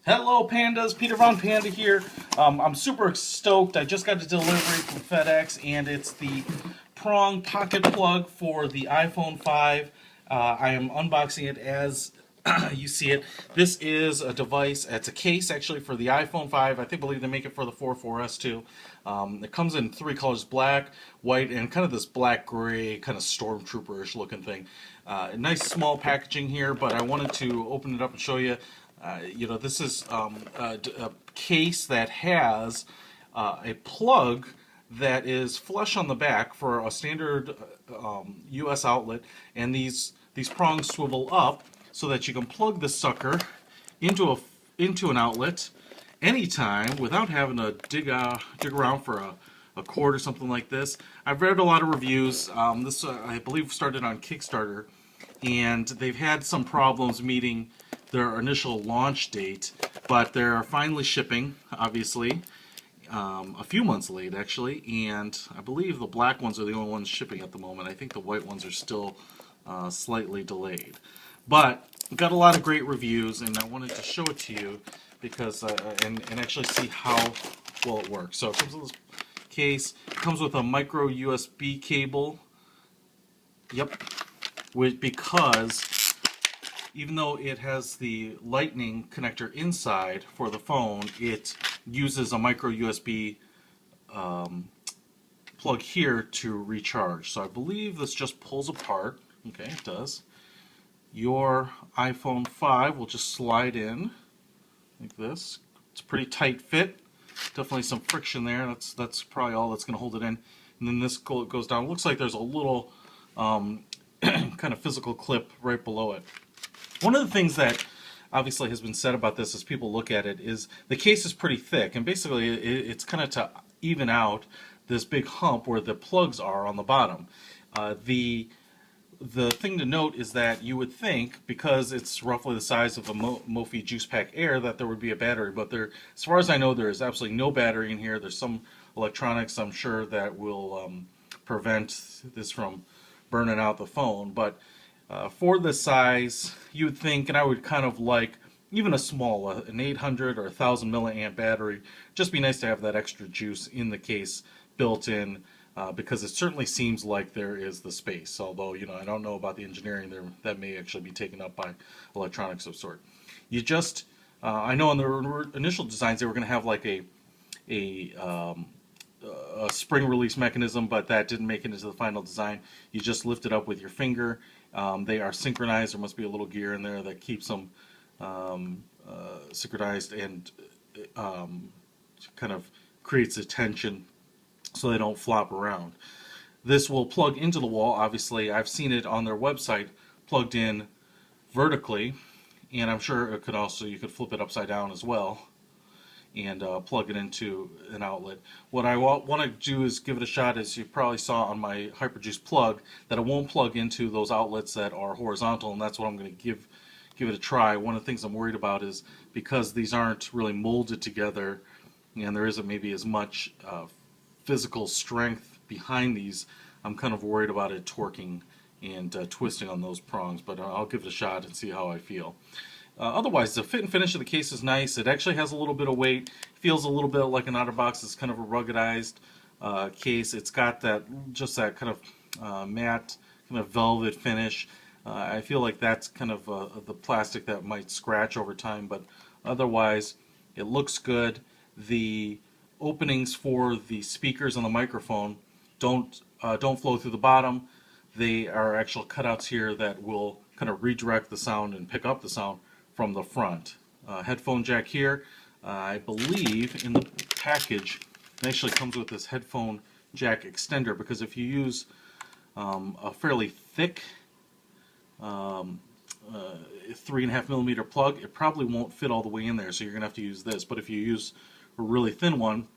Hello Pandas, Peter von Panda here. I'm super stoked. I just got a delivery from FedEx and it's the Prong Pocketplug for the iPhone 5. I am unboxing it as you see it. This is a device, it's a case actually for the iPhone 5. I believe they make it for the 4S too. It comes in three colors, black, white, and kind of this black gray, kind of stormtrooper-ish looking thing. Nice small packaging here, but I wanted to open it up and show you. This is a case that has a plug that is flush on the back for a standard US outlet, and these prongs swivel up so that you can plug the sucker into an outlet anytime without having to dig around for a cord or something like this. I've read a lot of reviews. This I believe started on Kickstarter, and they've had some problems meeting their initial launch date, but they're finally shipping, obviously, a few months late actually, and I believe the black ones are the only ones shipping at the moment. I think the white ones are still slightly delayed. But got a lot of great reviews, and I wanted to show it to you because and actually see how well it works. So it comes with this case. It comes with a micro USB cable. Yep, because even though it has the lightning connector inside for the phone, it uses a micro USB plug here to recharge. So I believe this just pulls apart. Okay, it does. Your iPhone 5 will just slide in like this. It's a pretty tight fit. Definitely some friction there. That's probably all that's going to hold it in. And then this goes down. It looks like there's a little kind of physical clip right below it. One of the things that obviously has been said about this as people look at it is the case is pretty thick, and basically it's kind of to even out this big hump where the plugs are on the bottom. The thing to note is that you would think, because it's roughly the size of a Mophie Juice Pack Air, that there would be a battery, but as far as I know, there is absolutely no battery in here. There's some electronics, I'm sure, that will prevent this from burning out the phone, but for this size, you would think, and I would kind of like even a small, an 800 or 1000 milliamp battery. Just be nice to have that extra juice in the case built in, because it certainly seems like there is the space. Although, I don't know about the engineering there, that may actually be taken up by electronics of sort. You just, I know in the initial designs they were going to have like a spring release mechanism, but that didn't make it into the final design. You just lift it up with your finger. They are synchronized. There must be a little gear in there that keeps them synchronized and kind of creates a tension so they don't flop around. This will plug into the wall. Obviously, I've seen it on their website plugged in vertically, and I'm sure it could also, you could flip it upside down as well and plug it into an outlet. What I want to do is give it a shot, as you probably saw on my Hyperjuice plug, that it won't plug into those outlets that are horizontal, and that's what I'm going to give it a try. One of the things I'm worried about is because these aren't really molded together and there isn't maybe as much physical strength behind these, I'm kind of worried about it torquing and twisting on those prongs, but I'll give it a shot and see how I feel. Otherwise, the fit and finish of the case is nice. It actually has a little bit of weight. Feels a little bit like an OtterBox. It's kind of a ruggedized case. It's got that kind of matte, kind of velvet finish. I feel like that's kind of the plastic that might scratch over time, but otherwise, it looks good. The openings for the speakers on the microphone don't flow through the bottom. They are actual cutouts here that will kind of redirect the sound and pick up the sound from the front. Headphone jack here. I believe in the package it actually comes with this headphone jack extender, because if you use a fairly thick 3.5 millimeter plug, it probably won't fit all the way in there, so you're gonna have to use this. But if you use a really thin one,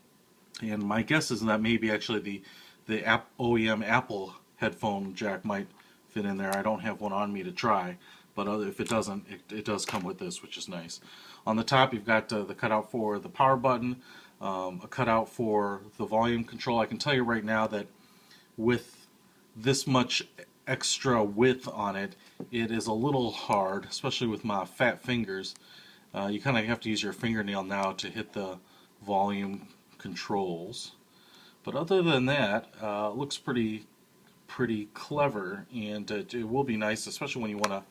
and my guess is that maybe actually the OEM Apple headphone jack might fit in there. I don't have one on me to try, but if it doesn't, it does come with this, which is nice. On the top, you've got the cutout for the power button, a cutout for the volume control. I can tell you right now that with this much extra width on it, it is a little hard, especially with my fat fingers, You kind of have to use your fingernail now to hit the volume controls. But other than that, it looks pretty clever, and it will be nice, especially when you want to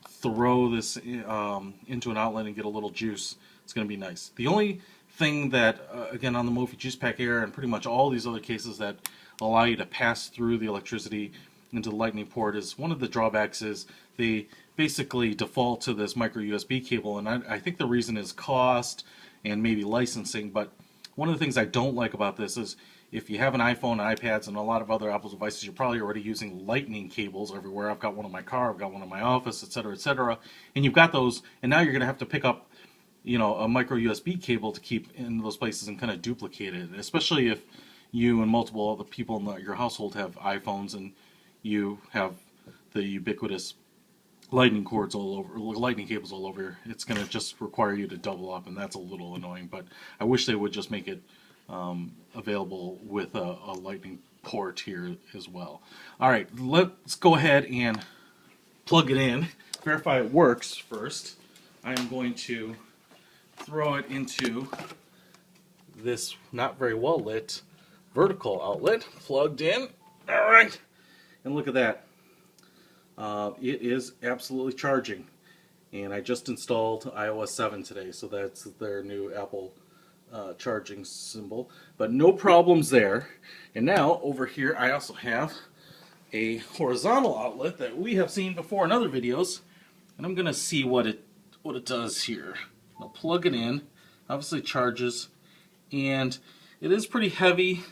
throw this into an outlet and get a little juice. It's going to be nice. The only thing that, again, on the Mophie Juice Pack Air and pretty much all these other cases that allow you to pass through the electricity into the lightning port, is one of the drawbacks is they basically default to this micro USB cable, and I think the reason is cost and maybe licensing. But one of the things I don't like about this is if you have an iPhone, iPads, and a lot of other Apple devices, you're probably already using lightning cables everywhere. I've got one in my car, I've got one in my office, etc., and you've got those, and now you're going to have to pick up, you know, a micro USB cable to keep in those places and kind of duplicate it, especially if you and multiple other people in your household have iPhones and you have the ubiquitous lightning cords all over, lightning cables all over. It's going to just require you to double up, and that's a little annoying. But I wish they would just make it available with a lightning port here as well. All right, let's go ahead and plug it in, verify it works first. I am going to throw it into this not very well lit vertical outlet, plugged in. All right, and look at that. It is absolutely charging, and I just installed iOS 7 today, so that's their new Apple charging symbol, but no problems there. And now over here I also have a horizontal outlet that we have seen before in other videos, and I'm gonna see what it does here. I'll plug it in. Obviously charges, and it is pretty heavy.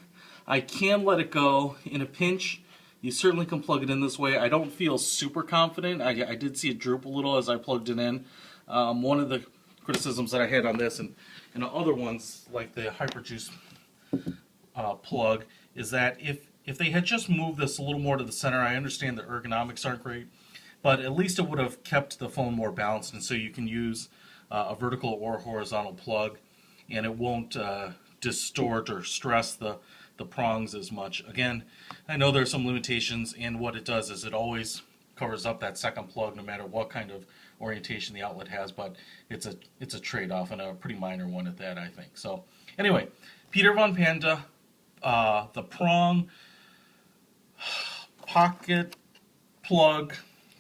I can let it go in a pinch. You certainly can plug it in this way. I don't feel super confident. I did see it droop a little as I plugged it in. One of the criticisms that I had on this and other ones like the Hyperjuice plug is that if they had just moved this a little more to the center, I understand the ergonomics aren't great, but at least it would have kept the phone more balanced, and so you can use a vertical or horizontal plug, and it won't distort or stress the prongs as much. Again, I know there are some limitations, and what it does is it always covers up that second plug no matter what kind of orientation the outlet has, but it's a trade-off, and a pretty minor one at that, I think. So anyway, Peter von Panda, the Prong Pocket Plug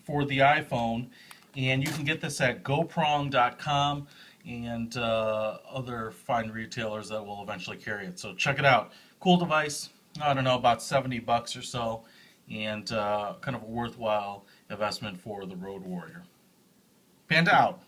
for the iPhone, and you can get this at goprong.com and other fine retailers that will eventually carry it. So check it out. Cool device. I don't know, about $70 or so, and kind of a worthwhile investment for the road warrior. Panda out.